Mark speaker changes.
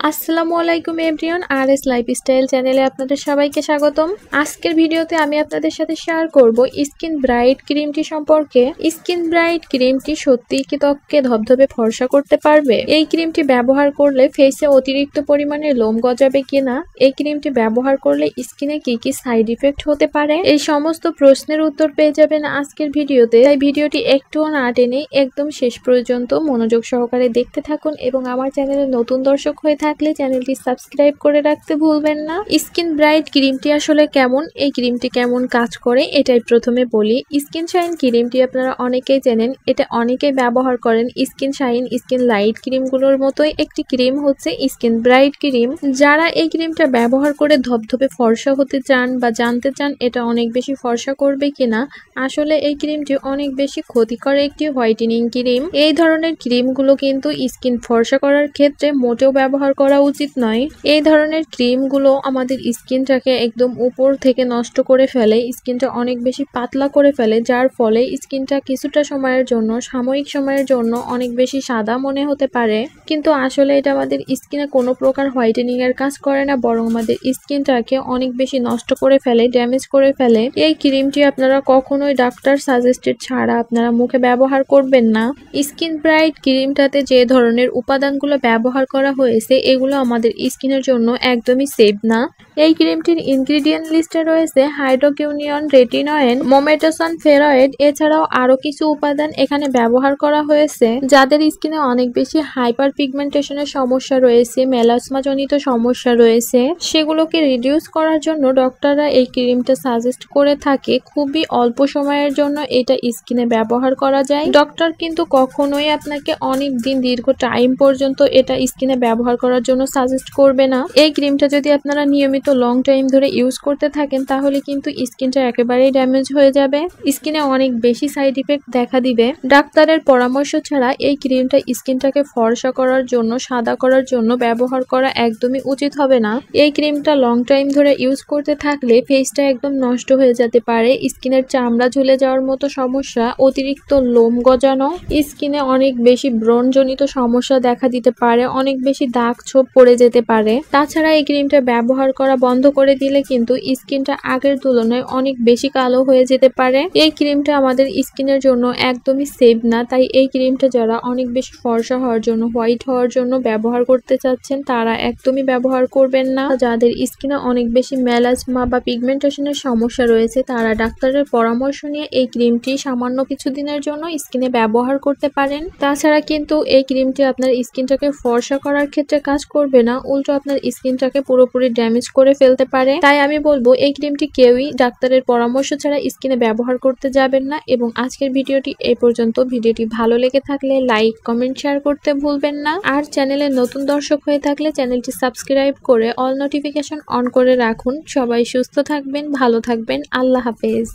Speaker 1: আসসালামু আলাইকুম everyone, RS lifestyle চ্যানেলে আপনাদের সবাইকে স্বাগতম। আজকের ভিডিওতে আমি আপনাদের সাথে শেয়ার করব স্কিন ব্রাইট ক্রিমটি সম্পর্কে। স্কিন ব্রাইট ক্রিমটি সত্যিই কি ত্বককে ধবধবে ফর্সা করতে পারবে? এই ক্রিমটি ব্যবহার করলে ফেসে অতিরিক্ত পরিমাণে লোম গজাবে কিনা? এই ক্রিমটি ব্যবহার করলে স্কিনে কি কি সাইড ইফেক্ট হতে পারে? এই সমস্ত প্রশ্নের উত্তর পেয়ে যাবেন আজকের ভিডিওতে। তাই ভিডিওটি একটুও না টেনে একদম শেষ পর্যন্ত মনোযোগ সহকারে দেখতে থাকুন এবং আমার চ্যানেলে নতুন দর্শক হয়ে থাকলে চ্যানেলটি সাবস্ক্রাইব করে রাখতে ভুলবেন না। স্কিন ব্রাইট ক্রিমটি আসলে কেমন, এই ক্রিমটি কেমন কাজ করে এটাই প্রথমে বলি। স্কিন শাইন ক্রিমটি আপনারা অনেকেই জানেন, এটা অনেকেই ব্যবহার করেন। স্কিন শাইন, স্কিন লাইট ক্রিমগুলোর মতোই একটি ক্রিম হচ্ছে স্কিন ব্রাইট ক্রিম। যারা এই ক্রিমটা ব্যবহার করে ধবধবে ফর্সা হতে চান বা জানতে চান এটা অনেক বেশি ফর্সা করবে কিনা, আসলে এই ক্রিমটি অনেক বেশি ক্ষতিকর একটি হোয়াইটেনিং ক্রিম। এই ধরনের ক্রিমগুলো কিন্তু স্কিন ফর্সা করার ক্ষেত্রে মোটেও ব্যবহার করা উচিত নয়। এই ধরনের ক্রিমগুলো আমাদের স্কিনটাকে একদম উপর থেকে নষ্ট করে ফেলে, স্কিনটা অনেক বেশি পাতলা করে ফেলে, যার ফলে স্কিনটা কিছুটা সময়ের জন্য, সাময়িক সময়ের জন্য অনেক বেশি সাদা মনে হতে পারে, কিন্তু আসলে এটা আমাদের স্কিনে কোনো প্রকার হোয়াইটেনিং এর কাজ করে না, বরং আমাদের স্কিনটাকে অনেক বেশি নষ্ট করে ফেলে, ড্যামেজ করে ফেলে। এই ক্রিমটি আপনারা কখনোই ডাক্তার সাজেস্টেড ছাড়া আপনারা মুখে ব্যবহার করবেন না। স্কিন ব্রাইট ক্রিমটাতে যে ধরনের উপাদানগুলো ব্যবহার করা হয়েছে এগুলো আমাদের স্কিনের জন্য একদমই সেফ না। এই ক্রিমটির ইনগ্রেডিয়েন্ট লিস্টে রয়েছে হাইড্রোকিউনিয়ন, রেটিনয়েড, মোমেটোসন ফেরয়েড, এছাড়াও আরো কিছু উপাদান এখানে ব্যবহার করা হয়েছে। যাদের স্কিনে অনেক বেশি হাইপার পিগমেন্টেশনের সমস্যা রয়েছে, মেলাসমা জনিত সমস্যা রয়েছে, সেগুলোকে রিডিউস করার জন্য ডক্টররা এই ক্রিমটা সাজেস্ট করে থাকে। খুবই অল্প সময়ের জন্য এটা স্কিনে ব্যবহার করা যায়। ডক্টর কিন্তু কখনোই আপনাকে অনেক দিন, দীর্ঘ টাইম পর্যন্ত এটা স্কিনে ব্যবহার করার জন্য সাজেস্ট করবে না। এই ক্রিমটা যদি আপনারা নিয়মিত লং টাইম ধরে ইউজ করতে থাকেন তাহলে কিন্তু স্কিনটা একেবারেই ড্যামেজ হয়ে যাবে, স্কিনে অনেক বেশি সাইড ইফেক্ট দেখা দিবে। ডাক্তারের পরামর্শ ছাড়া এই ক্রিমটা স্কিনটাকে ফর্সা করার জন্য, সাদা করার জন্য ব্যবহার করা একদমই উচিত হবে না। এই ক্রিমটা লং টাইম ধরে ইউজ করতে থাকলে ফেসটা একদম নষ্ট হয়ে যেতে পারে, স্কিনের চামড়া ঝুলে যাওয়ার মতো সমস্যা, অতিরিক্ত লোম গজানো, স্কিনে অনেক বেশি ব্রণজনিত সমস্যা দেখা দিতে পারে, অনেক বেশি দাগ ছোপ পড়ে যেতে পারে। তাছাড়া এই ক্রিমটা ব্যবহার করা বন্ধ করে দিলে কিন্তু স্কিনটা আগের তুলনায় অনেক বেশি কালো হয়ে যেতে পারে। এই ক্রিমটা আমাদের স্কিনের জন্য একদমই সেফ না। তাই এই ক্রিমটা যারা অনেক বেশি ফর্সা হওয়ার জন্য, হোয়াইট হওয়ার জন্য ব্যবহার করতে চাচ্ছেন তারা একদমই ব্যবহার করবেন না। যাদের স্কিনে অনেক বেশি মেলাসমা বা পিগমেন্টেশনের সমস্যা রয়েছে তারা ডাক্তারের পরামর্শ নিয়ে এই ক্রিমটি সামান্য কিছুদিনের জন্য স্কিনে ব্যবহার করতে পারেন। তাছাড়া কিন্তু এই ক্রিমটি আপনার স্কিনটাকে ফর্সা করার ক্ষেত্রে কাজ করবে না, উল্টো আপনার স্কিনটাকে পুরোপুরি ড্যামেজ করে ফেলতে পারে। তাই আমি বলবো এই ক্রিমটি কেউই ডাক্তারের পরামর্শ ছাড়া স্কিনে ব্যবহার করতে যাবেন না। এবং আজকের ভিডিওটি এই পর্যন্ত। ভিডিওটি ভালো লেগে থাকলে লাইক, কমেন্ট, শেয়ার করতে ভুলবেন না। আর চ্যানেলে নতুন দর্শক হয়ে থাকলে চ্যানেলটি সাবস্ক্রাইব করে অল নোটিফিকেশন অন করে রাখুন। সবাই সুস্থ থাকবেন, ভালো থাকবেন। আল্লাহ হাফেজ।